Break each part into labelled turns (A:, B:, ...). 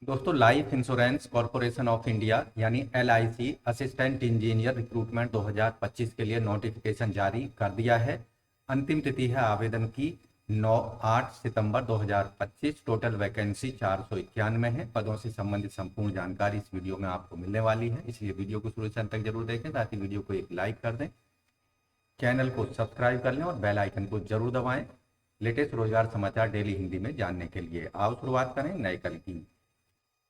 A: दोस्तों, life insurance corporation of India यानी LIC assistant engineer recruitment 2025 के लिए नोटिफिकेशन जारी कर दिया है। अंतिम तिथि है आवेदन की 8 सितंबर 2025। टोटल वैकेंसी 491 है। पदों से संबंधित संपूर्ण जानकारी इस वीडियो में आपको मिलने वाली है, इसलिए वीडियो को शुरू से अंत तक जरूर देखें। साथ ही वीडियो को एक लाइक कर दें, चैनल को सब्सक्राइब कर लें और बेल आइकन को जरूर दबाएं लेटेस्ट रोजगार समाचार डेली हिंदी में जानने के लिए। आओ शुरुआत करें नए कल की।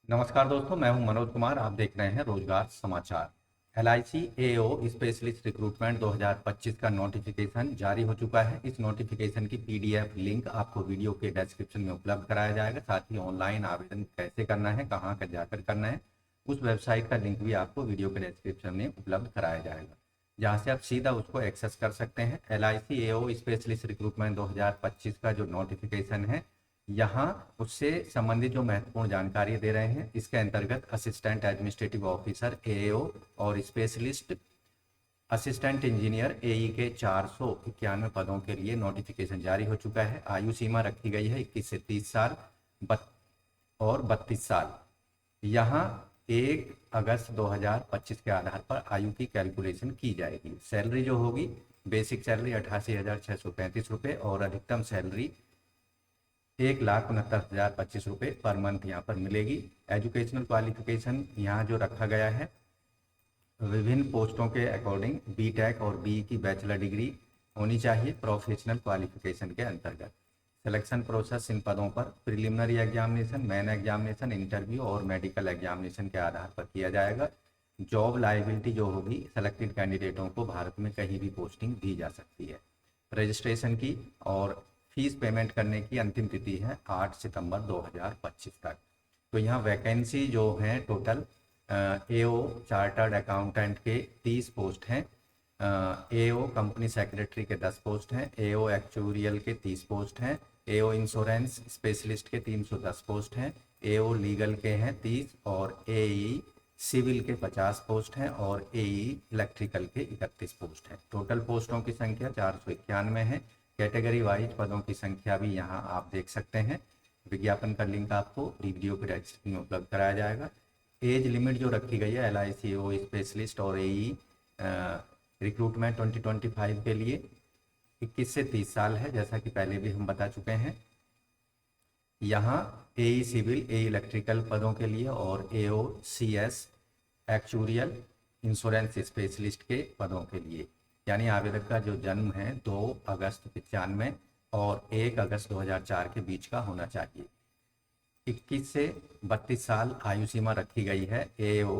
A: नमस्कार दोस्तों, मैं हूं मनोज कुमार। आप देख रहे हैं रोजगार समाचार। LIC AO स्पेशलिस्ट रिक्रूटमेंट 2025 का नोटिफिकेशन जारी हो चुका है। इस नोटिफिकेशन की PDF लिंक आपको वीडियो के डिस्क्रिप्शन में उपलब्ध कराया जाएगा। साथ ही ऑनलाइन आवेदन कैसे करना है, कहाँ कर जाकर करना है, उस वेबसाइट का लिंक भी आपको वीडियो के डिस्क्रिप्शन में उपलब्ध कराया जाएगा, जहाँ से आप सीधा उसको एक्सेस कर सकते हैं। LIC AO स्पेशलिस्ट रिक्रूटमेंट 2025 का जो नोटिफिकेशन है, यहाँ उससे संबंधित जो महत्वपूर्ण जानकारी दे रहे हैं। इसके अंतर्गत असिस्टेंट एडमिनिस्ट्रेटिव ऑफिसर AO और स्पेशलिस्ट असिस्टेंट इंजीनियर AE के 491 पदों के लिए नोटिफिकेशन जारी हो चुका है। आयु सीमा रखी गई है 21 से 30 साल और 32 साल। यहाँ 1 अगस्त 2025 के आधार पर आयु की कैलकुलेशन की जाएगी। सैलरी जो होगी, बेसिक सैलरी 88,635 रुपये और अधिकतम सैलरी 1,69,025 रुपये पर मंथ यहाँ पर मिलेगी। एजुकेशनल क्वालिफिकेशन यहाँ जो रखा गया है, विभिन्न पोस्टों के अकॉर्डिंग BTech और BE की बैचलर डिग्री होनी चाहिए प्रोफेशनल क्वालिफिकेशन के अंतर्गत। सिलेक्शन प्रोसेस इन पदों पर preliminary examination, main examination, interview और मेडिकल एग्जामिनेशन के आधार पर किया जाएगा। जॉब लाइबिलिटी जो होगी, सेलेक्टेड कैंडिडेटों को भारत में कहीं भी पोस्टिंग दी जा सकती है। रजिस्ट्रेशन की और फीस पेमेंट करने की अंतिम तिथि है 8 सितंबर 2025 तक। तो यहाँ वैकेंसी जो है टोटल AO चार्टर्ड अकाउंटेंट के 30 पोस्ट हैं, AO कंपनी सेक्रेटरी के 10 पोस्ट हैं, AO एक्चुरियल के 30 पोस्ट हैं, AO इंश्योरेंस स्पेशलिस्ट के 310 पोस्ट हैं, AO लीगल के हैं 30 और AE सिविल के 50 पोस्ट हैं और AE इलेक्ट्रिकल के 31 पोस्ट हैं। टोटल पोस्टों की संख्या 491 है। कैटेगरी वाइज पदों की संख्या भी यहाँ आप देख सकते हैं। विज्ञापन का लिंक आपको वीडियो के डिस्क्रिप्शन में उपलब्ध कराया जाएगा। एज लिमिट जो रखी गई है LIC AO स्पेशलिस्ट और AE रिक्रूटमेंट 2025 के लिए 21 से 30 साल है, जैसा कि पहले भी हम बता चुके हैं। यहाँ AE सिविल, AE इलेक्ट्रिकल पदों के लिए और AO CS actuarial insurance specialist के पदों के लिए। यानी आवेदक का जो जन्म है 2 अगस्त 95 और 1 अगस्त 2004 के बीच का होना चाहिए। 21 से 32 साल आयु सीमा रखी गई है AO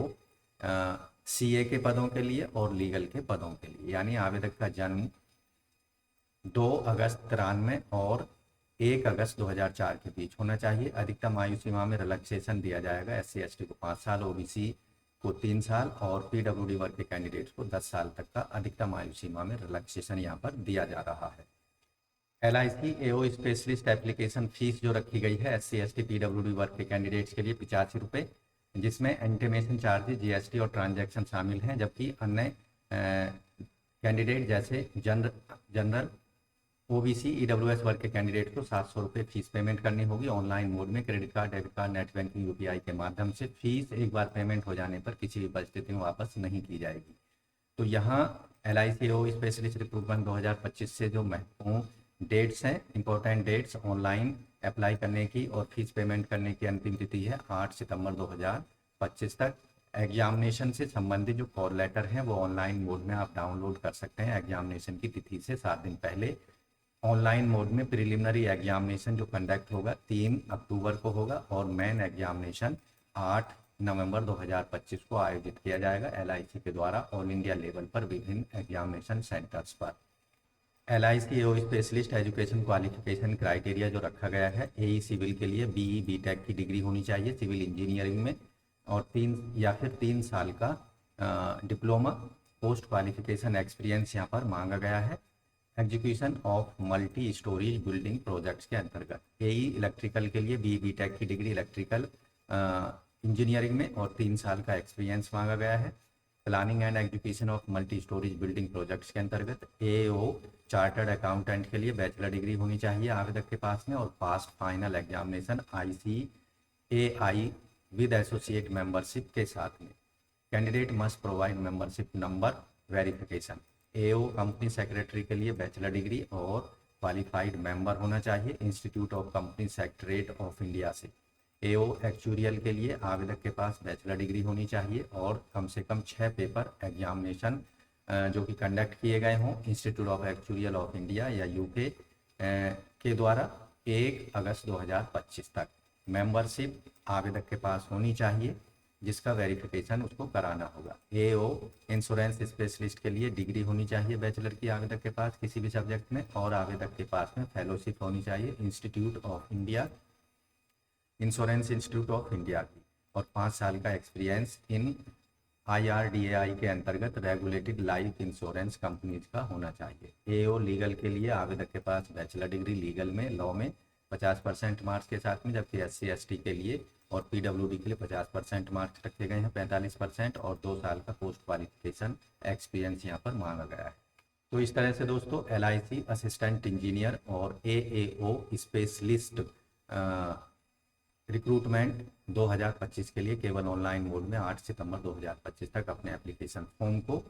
A: CA के पदों के लिए और लीगल के पदों के लिए। यानी आवेदक का जन्म 2 अगस्त 93 और 1 अगस्त 2004 के बीच होना चाहिए। अधिकतम आयु सीमा में रिलैक्सेशन दिया जाएगा। SC ST को 5 साल, OBC को 3 साल और PWD वर्ग के कैंडिडेट्स को 10 साल तक का अधिकतम आयु सीमा में रिलैक्सेशन यहाँ पर दिया जा रहा है। LIC AO specialist application fees जो रखी गई है SC ST PWD वर्ग के कैंडिडेट्स के लिए 85 रुपये, जिसमें इंटीमेशन चार्जेस, GST और ट्रांजैक्शन शामिल हैं। जबकि अन्य कैंडिडेट जैसे जनरल OBC EWS वर्ग के कैंडिडेट को 700 रुपये फीस पेमेंट करनी होगी ऑनलाइन मोड में। Credit card, debit card, net banking, UPI के माध्यम से। फीस एक बार पेमेंट हो जाने पर किसी भी परिस्थिति में वापस नहीं की जाएगी। तो यहाँ LIC AO स्पेशलिस्ट रिक्रूटमेंट 2025 से जो महत्वपूर्ण डेट्स हैं, इंपॉर्टेंट डेट्स ऑनलाइन अप्लाई करने की और फीस पेमेंट करने की अंतिम तिथि है 8 सितंबर 2025 तक। एग्जामिनेशन से संबंधित जो कॉल लेटर हैं वो ऑनलाइन मोड में आप डाउनलोड कर सकते हैं। एग्जामिनेशन की तिथि से 7 दिन पहले ऑनलाइन मोड में प्रिलिमिनरी एग्जामिनेशन जो कंडक्ट होगा 3 अक्टूबर को होगा और मेन एग्जामिनेशन 8 नवंबर 2025 को आयोजित किया जाएगा LIC के द्वारा ऑल इंडिया लेवल पर विभिन्न एग्जामिनेशन सेंटर्स पर। LIC AO specialist education qualification criteria जो रखा गया है, AE सिविल के लिए BE BTech की डिग्री होनी चाहिए सिविल इंजीनियरिंग में और 3 साल का डिप्लोमा पोस्ट क्वालिफिकेशन एक्सपीरियंस यहाँ पर मांगा गया है execution of multi storage building projects के अंतर्गत। AE इलेक्ट्रिकल के लिए BE BTech की डिग्री इलेक्ट्रिकल इंजीनियरिंग में और 3 साल का एक्सपीरियंस मांगा गया है। Planning and execution of multi storage building projects के अंतर्गत AO चार्टर्ड अकाउंटेंट के लिए बैचलर डिग्री होनी चाहिए आवेदक के पास में और passed final examination ICAI with associate membership के साथ में। Candidate must provide membership number verification. AO company secretary के लिए बैचलर डिग्री और क्वालिफाइड मेंबर होना चाहिए institute of company secretariat of India से। एओ एक्चुरियल के लिए आवेदक के पास बैचलर डिग्री होनी चाहिए और कम से कम 6 पेपर एग्जामिनेशन जो कि कंडक्ट किए गए हों institute of actuarial of India या यूके के द्वारा 1 अगस्त 2025 तक। मेंबरशिप आवेदक के पास होनी चाहिए जिसका वेरिफिकेशन उसको कराना होगा। एओ इंश्योरेंस स्पेशलिस्ट के लिए डिग्री होनी चाहिए बैचलर की आवेदक के पास किसी भी सब्जेक्ट में, और आवेदक के पास में फेलोशिप होनी चाहिए institute of India, insurance institute of India की, और 5 साल का एक्सपीरियंस इन IRDAI के अंतर्गत रेगुलेटेड लाइफ इंश्योरेंस कंपनीज का होना चाहिए। एओ लीगल के लिए आवेदक के पास बैचलर डिग्री लीगल में लॉ में 50% मार्क्स के साथ में, जबकि SC/ST के लिए और PWD के लिए 50% मार्क्स रखे गए हैं 45%, और 2 साल का पोस्ट क्वालिफिकेशन एक्सपीरियंस यहाँ पर मांगा गया है। तो इस तरह से दोस्तों LIC असिस्टेंट इंजीनियर और AAO स्पेशलिस्ट रिक्रूटमेंट 2025 के लिए केवल ऑनलाइन मोड में 8 सितंबर 2025 तक अपने एप्लीकेशन फॉर्म को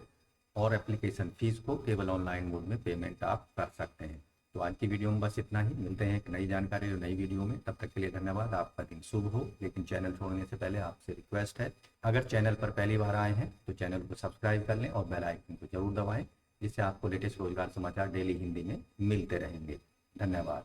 A: और एप्लीकेशन फीस को केवल ऑनलाइन मोड में पेमेंट आप कर सकते हैं। तो आज की वीडियो में बस इतना ही। मिलते हैं एक नई जानकारी और नई वीडियो में, तब तक के लिए धन्यवाद। आपका दिन शुभ हो। लेकिन चैनल छोड़ने से पहले आपसे रिक्वेस्ट है, अगर चैनल पर पहली बार आए हैं तो चैनल को सब्सक्राइब कर लें और बेल आइकन को जरूर दबाएं, जिससे आपको लेटेस्ट रोजगार समाचार डेली हिंदी में मिलते रहेंगे। धन्यवाद।